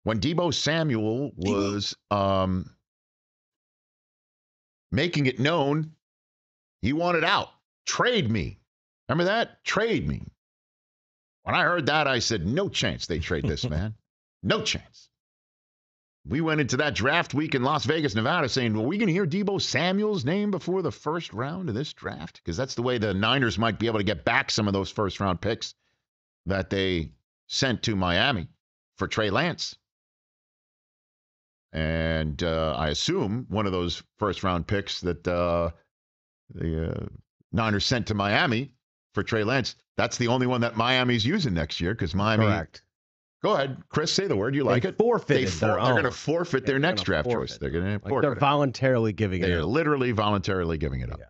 when Deebo Samuel was making it known he wanted out. Trade me. Remember that? Trade me. When I heard that, I said, no chance they trade this man. No chance. We went into that draft week in Las Vegas, Nevada, saying, well, are we going to hear Deebo Samuel's name before the first round of this draft? Because that's the way the Niners might be able to get back some of those first-round picks that they sent to Miami for Trey Lance. And I assume one of those first-round picks that the Niners sent to Miami for Trey Lance, that's the only one that Miami's using next year because Miami. Correct. Go ahead, Chris, say the word. You like it. Forfeited They're going to forfeit their next draft choice. They're going to forfeit. They're voluntarily giving it up. They're literally voluntarily giving it up. Yeah.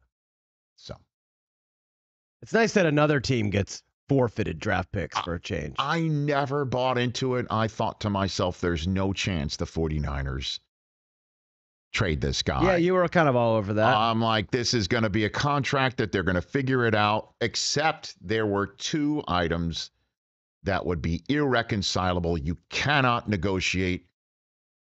So it's nice that another team gets forfeited draft picks for a change. I never bought into it. I thought to myself, there's no chance the 49ers trade this guy. Yeah, you were kind of all over that. I'm like, this is going to be a contract that they're going to figure it out, except there were two items that would be irreconcilable. You cannot negotiate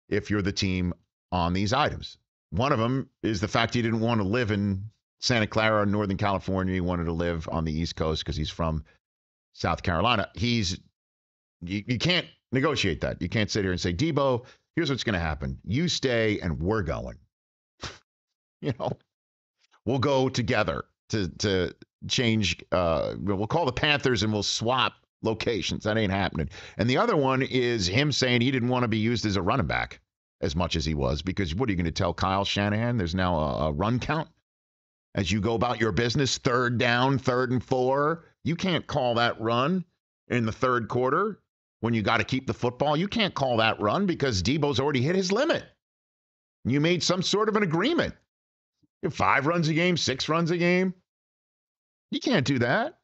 if you're the team on these items. One of them is the fact he didn't want to live in Santa Clara, Northern California. He wanted to live on the East Coast because he's from South Carolina. You can't negotiate that. You can't sit here and say, Deebo, here's what's going to happen. You stay and we're going. We'll go together to change. We'll call the Panthers and we'll swap locations. That ain't happening. And the other one is him saying he didn't want to be used as a running back as much as he was, because what are you going to tell Kyle Shanahan? There's now a run count as you go about your business. 3rd down, 3rd and 4. You can't call that run in the third quarter when you got to keep the football. You can't call that run because Deebo's already hit his limit. You made some sort of an agreement. 5 runs a game, 6 runs a game. You can't do that.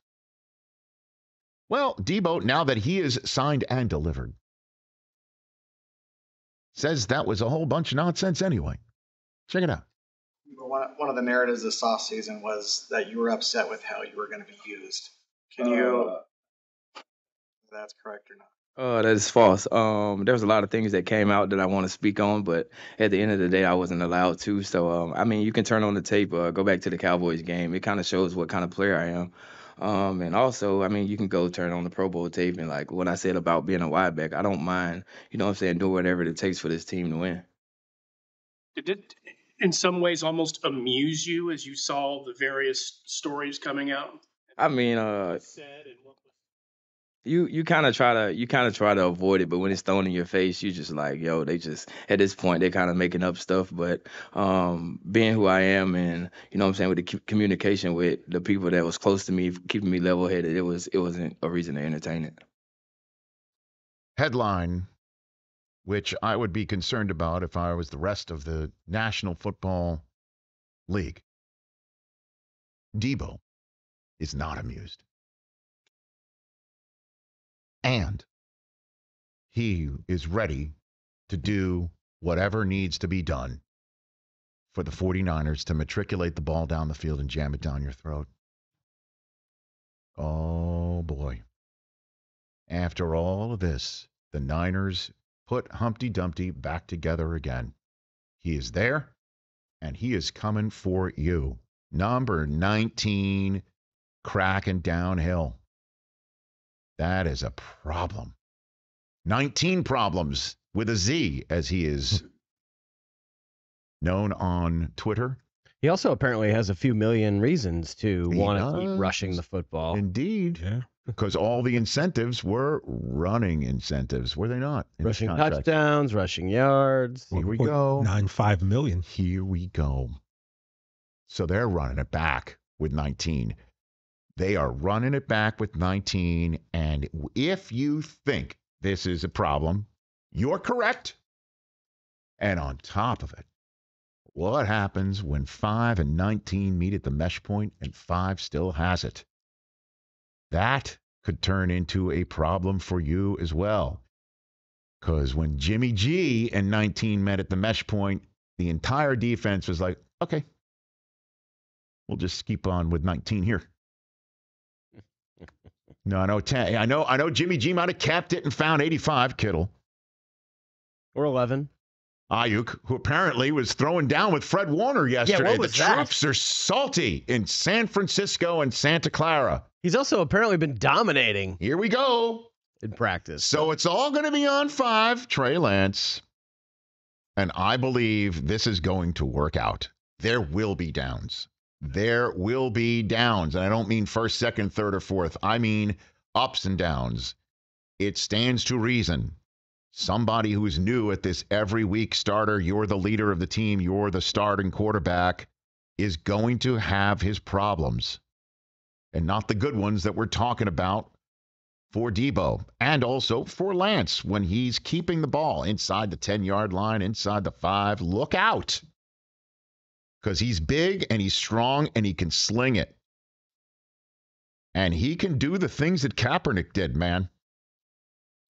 Well, Deebo, now that he is signed and delivered, says that was a whole bunch of nonsense anyway. Check it out. One of the narratives this offseason was that you were upset with how you were going to be used. Can you... if that's correct or not? That is false. There was a lot of things that came out that I want to speak on, but at the end of the day, I wasn't allowed to. So, you can turn on the tape, go back to the Cowboys game. It kind of shows what kind of player I am. And also, you can go turn on the Pro Bowl tape and like what I said about being a wide back, I don't mind, doing whatever it takes for this team to win. Did it, in some ways, almost amuse you as you saw the various stories coming out? You kind of try to avoid it, but when it's thrown in your face, you just like, yo, they just at this point they're kind of making up stuff. But being who I am, and with the communication with the people that was close to me, keeping me level headed, it wasn't a reason to entertain it. Headline, which I would be concerned about if I was the rest of the National Football League. Deebo is not amused. And he is ready to do whatever needs to be done for the 49ers to matriculate the ball down the field and jam it down your throat. Oh, boy. After all of this, the Niners put Humpty Dumpty back together again. He is there, and he is coming for you. Number 19, cracking downhill. That is a problem. 19 problems with a Z, as he is known on Twitter. He also apparently has a few million reasons to want to keep rushing the football. Indeed. Yeah. Because all the incentives were running incentives, were they not? Rushing touchdowns, rushing yards. Here we go. 95 million. Here we go. So they're running it back with 19. They are running it back with 19. And if you think this is a problem, you're correct. And on top of it, what happens when 5 and 19 meet at the mesh point and 5 still has it? That could turn into a problem for you as well. Because when Jimmy G and 19 met at the mesh point, the entire defense was like, okay, we'll just keep on with 19 here. No, I know Jimmy G might have capped it and found 85, Kittle. Or 11. Ayuk, who apparently was throwing down with Fred Warner yesterday. what was the that? troops are salty in San Francisco and Santa Clara. He's also apparently been dominating Here we go. in practice. So it's all going to be on 5, Trey Lance. And I believe this is going to work out. There will be downs. There will be downs. And I don't mean first, second, third, or fourth. I mean ups and downs. It stands to reason. Somebody who's new at this every week starter, you're the leader of the team, you're the starting quarterback, is going to have his problems. And not the good ones that we're talking about for Deebo and also for Lance when he's keeping the ball inside the 10-yard line, inside the 5. Look out. Because he's big and he's strong and he can sling it. And he can do the things that Kaepernick did, man.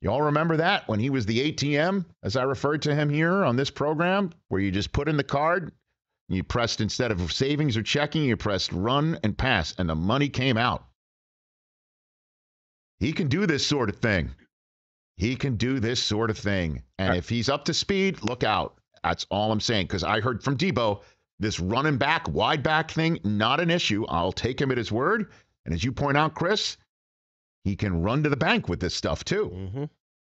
Y'all remember that when he was the ATM, as I referred to him here on this program, where you just put in the card, you pressed, instead of savings or checking, you pressed run and pass, and the money came out. He can do this sort of thing. He can do this sort of thing. And if he's up to speed, look out. That's all I'm saying. Because I heard from Deebo, this running back, wide back thing, not an issue. I'll take him at his word. And as you point out, Chris, he can run to the bank with this stuff, too. Mm-hmm.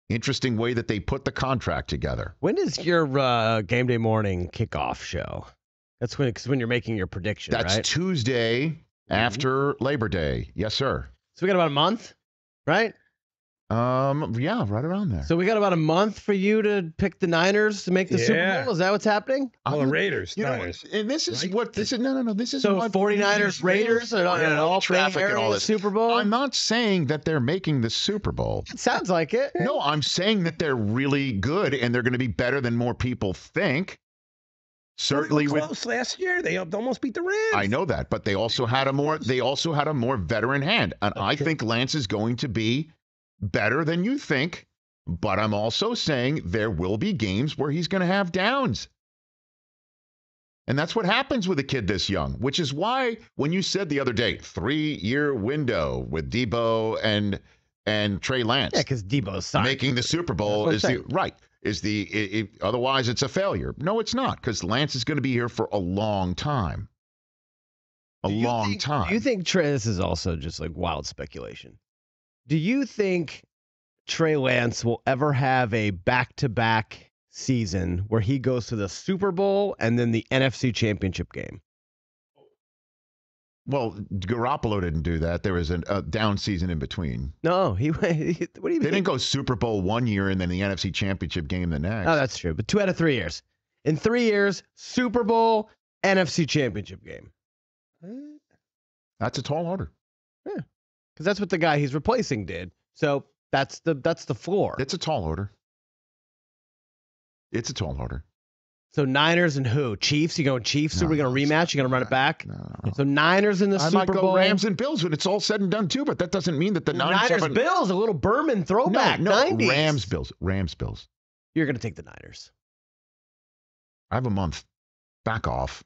Interesting way that they put the contract together. When is your game day morning kickoff show? That's when you're making your prediction, That's right? Tuesday after Labor Day. Yes, sir. So we got about a month, right? Yeah, right around there. So we got about a month for you to pick the Niners to make the Super Bowl. Is that what's happening? Well, the Raiders, Niners. And this is right? what this is. No. This is So what 49ers, Raiders, and all traffic and all this. Super Bowl. I'm not saying that they're making the Super Bowl. It sounds like it. No, I'm saying that they're really good and they're going to be better than more people think. Certainly, with close last year, they almost beat the Rams. I know that, but they also had a more veteran hand, and I think Lance is going to be better than you think. But I'm also saying there will be games where he's going to have downs. And that's what happens with a kid this young, which is why when you said the other day, 3-year window with Deebo and Trey Lance. Yeah, because Deebo's signed. Making the Super Bowl is otherwise it's a failure. No, it's not, because Lance is going to be here for a long time. Do you think Trey, this is also just like wild speculation. Do you think Trey Lance will ever have a back-to-back season where he goes to the Super Bowl and then the NFC Championship game? Well, Garoppolo didn't do that. There was a down season in between. No, what do you mean? They didn't go Super Bowl one year and then the NFC Championship game the next. Oh, that's true. But 2 out of 3 years. In 3 years, Super Bowl, NFC Championship game. That's a tall order. Yeah, because that's what the guy he's replacing did. So that's the floor. It's a tall order. It's a tall order. So Niners and who? Chiefs? You going Chiefs? Are we going to rematch? You going to run it back? No. So Niners in the Super Bowl. I might go Rams and Bills when it's all said and done too, but that doesn't mean that the Niners Bills, a little Berman throwback. No, 90s. Rams Bills. You're going to take the Niners. I have a month. Back off.